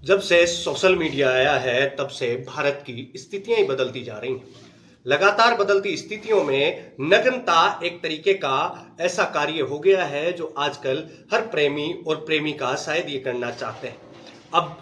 जब से social media आया है तब से भारत की स्थितियां ही बदलती जा रही हैं। लगातार बदलती स्थितियों में नग्नता एक तरीके का ऐसा कार्य हो गया है जो आजकल हर प्रेमी और प्रेमिका शायद ये करना चाहते हैं। अब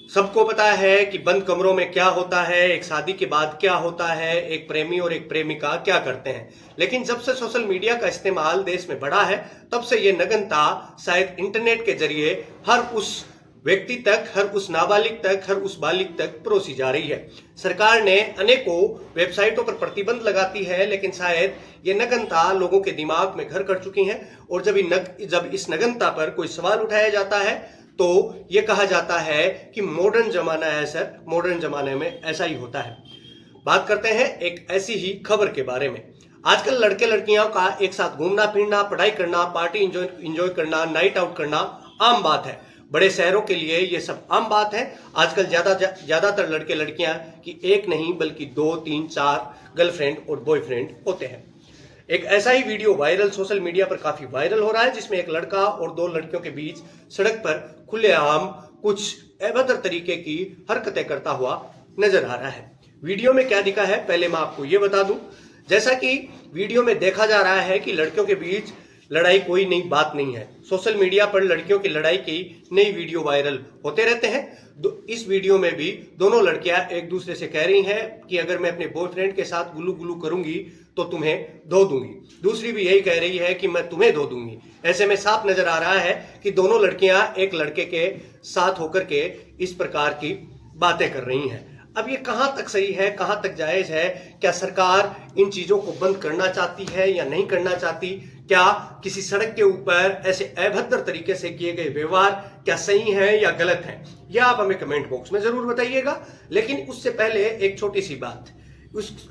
सबको पता है कि बंद कमरों में क्या होता है, एक शादी के बाद क्या होता है, एक प्रेमी और एक प्रेमिका क्या करते हैं। लेकिन जब से सोशल मीडिया का इस्तेमाल देश में बढ़ा है तब से ये नग्नता शायद इंटरनेट के जरिए हर उस व्यक्ति तक, हर उस नाबालिग तक, हर उस बालिग तक परोसी जा रही है। सरकार ने अनेकों वेबसाइटों पर प्रतिबंध लगाती है, लेकिन शायद ये नग्नता लोगों के दिमाग में घर कर चुकी है। और जब इस नग्नता पर कोई सवाल उठाया जाता है तो ये कहा जाता है कि मॉडर्न जमाना है सर, मॉडर्न जमाने में ऐसा ही होता है। बात करते हैं एक ऐसी ही खबर के बारे में। आजकल लड़के लड़कियों का एक साथ घूमना फिरना, पढ़ाई करना, पार्टी इंजॉय करना, नाइट आउट करना आम बात है। बड़े शहरों के लिए ये सब आम बात है। आजकल ज्यादातर लड़के लड़कियां की एक नहीं बल्कि 2, 3, 4 गर्लफ्रेंड और बॉयफ्रेंड होते हैं। एक ऐसा ही वीडियो वायरल सोशल मीडिया पर काफी वायरल हो रहा है, जिसमें एक लड़का और 2 लड़कियों के बीच सड़क पर खुलेआम कुछ अभद्र तरीके की हरकतें करता हुआ नजर आ रहा है। वीडियो में क्या दिखा है पहले मैं आपको ये बता दूं। जैसा कि वीडियो में देखा जा रहा है कि लड़कियों के बीच लड़ाई कोई नई बात नहीं है। सोशल मीडिया पर लड़कियों की लड़ाई की नई वीडियो वायरल होते रहते हैं। इस वीडियो में भी दोनों लड़कियां एक दूसरे से कह रही हैं कि अगर मैं अपने बॉयफ्रेंड के साथ गुलू गुलू करूंगी तो तुम्हें धो दूंगी। दूसरी भी यही कह रही है कि मैं तुम्हें धो दूंगी। ऐसे में साफ नजर आ रहा है कि दोनों लड़कियां एक लड़के के साथ होकर के इस प्रकार की बातें कर रही हैं। अब ये कहां तक सही है, कहां तक जायज है? क्या सरकार इन चीजों को बंद करना चाहती है या नहीं करना चाहती? क्या किसी सड़क के ऊपर ऐसे अभद्र तरीके से किए गए व्यवहार क्या सही है या गलत है? यह आप हमें कमेंट बॉक्स में जरूर बताइएगा। लेकिन उससे पहले एक छोटी सी बात,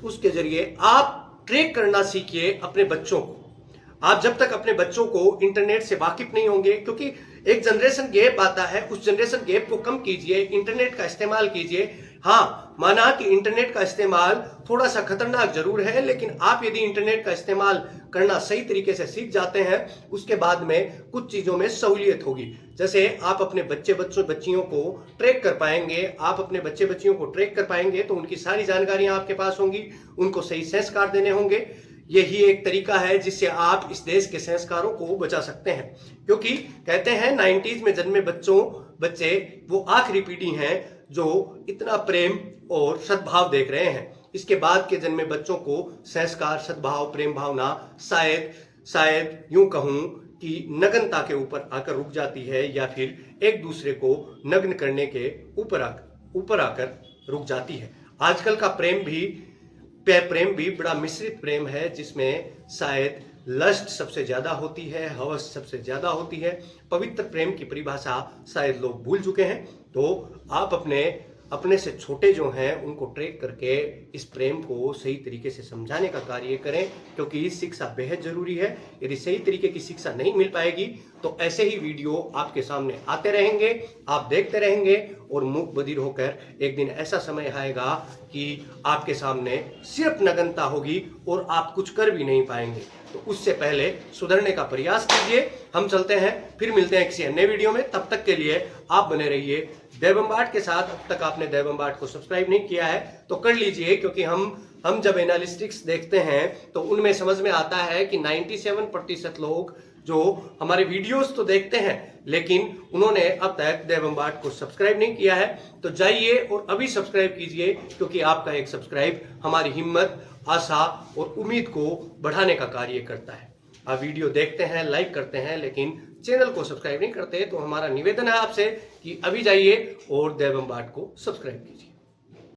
उसके जरिए आप ट्रैक करना सीखिए अपने बच्चों को। आप जब तक अपने बच्चों को इंटरनेट से वाकिफ नहीं होंगे, क्योंकि एक जनरेशन गैप आता है, उस जनरेशन गैप को कम कीजिए, इंटरनेट का इस्तेमाल कीजिए। हाँ, माना कि इंटरनेट का इस्तेमाल थोड़ा सा खतरनाक जरूर है, लेकिन आप यदि इंटरनेट का इस्तेमाल करना सही तरीके से सीख जाते हैं, उसके बाद में कुछ चीजों में सहूलियत होगी। जैसे आप अपने बच्चियों को ट्रैक कर पाएंगे, आप अपने बच्चियों को ट्रैक कर पाएंगे तो उनकी सारी जानकारियां आपके पास होंगी, उनको सही संस्कार देने होंगे। यही एक तरीका है जिससे आप इस देश के संस्कारों को बचा सकते हैं। क्योंकि कहते हैं 90s में जन्मे बच्चे वो आखिरी पीढ़ी हैं जो इतना प्रेम और सद्भाव देख रहे हैं। इसके बाद के जन्मे बच्चों को संस्कार, सद्भाव, प्रेम भावना शायद यूं कहूं कि नग्नता के ऊपर आकर रुक जाती है, या फिर एक दूसरे को नग्न करने के ऊपर आकर रुक जाती है। आजकल का प्रेम भी बड़ा मिश्रित प्रेम है, जिसमें शायद लस्ट सबसे ज्यादा होती है, हवस सबसे ज्यादा होती है। पवित्र प्रेम की परिभाषा शायद लोग भूल चुके हैं। तो आप अपने से छोटे जो हैं उनको ट्रैक करके इस प्रेम को सही तरीके से समझाने का कार्य करें, क्योंकि शिक्षा बेहद जरूरी है। यदि सही तरीके की शिक्षा नहीं मिल पाएगी तो ऐसे ही वीडियो आपके सामने आते रहेंगे, आप देखते रहेंगे और मूक बधिर होकर एक दिन ऐसा समय आएगा कि आपके सामने सिर्फ नग्नता होगी और आप कुछ कर भी नहीं पाएंगे। तो उससे पहले सुधरने का प्रयास कीजिए। हम चलते हैं, फिर मिलते हैं किसी अन्य वीडियो में। तब तक के लिए आप बने रहिए दैवम्बाट के साथ। अब तक आपने दैवम्बाट को सब्सक्राइब नहीं किया है तो कर लीजिए, क्योंकि हम जब एनालिस्टिक्स देखते हैं तो उनमें समझ में आता है कि 97% लोग जो हमारे वीडियोस तो देखते हैं लेकिन उन्होंने अब तक दैवम्बाट को सब्सक्राइब नहीं किया है। तो जाइए और अभी सब्सक्राइब कीजिए, क्योंकि आपका एक सब्सक्राइब हमारी हिम्मत, आशा और उम्मीद को बढ़ाने का कार्य करता है। आप वीडियो देखते हैं, लाइक करते हैं, लेकिन चैनल को सब्सक्राइब नहीं करते, तो हमारा निवेदन है आपसे कि अभी जाइए और दैवम्बाट को सब्सक्राइब कीजिए।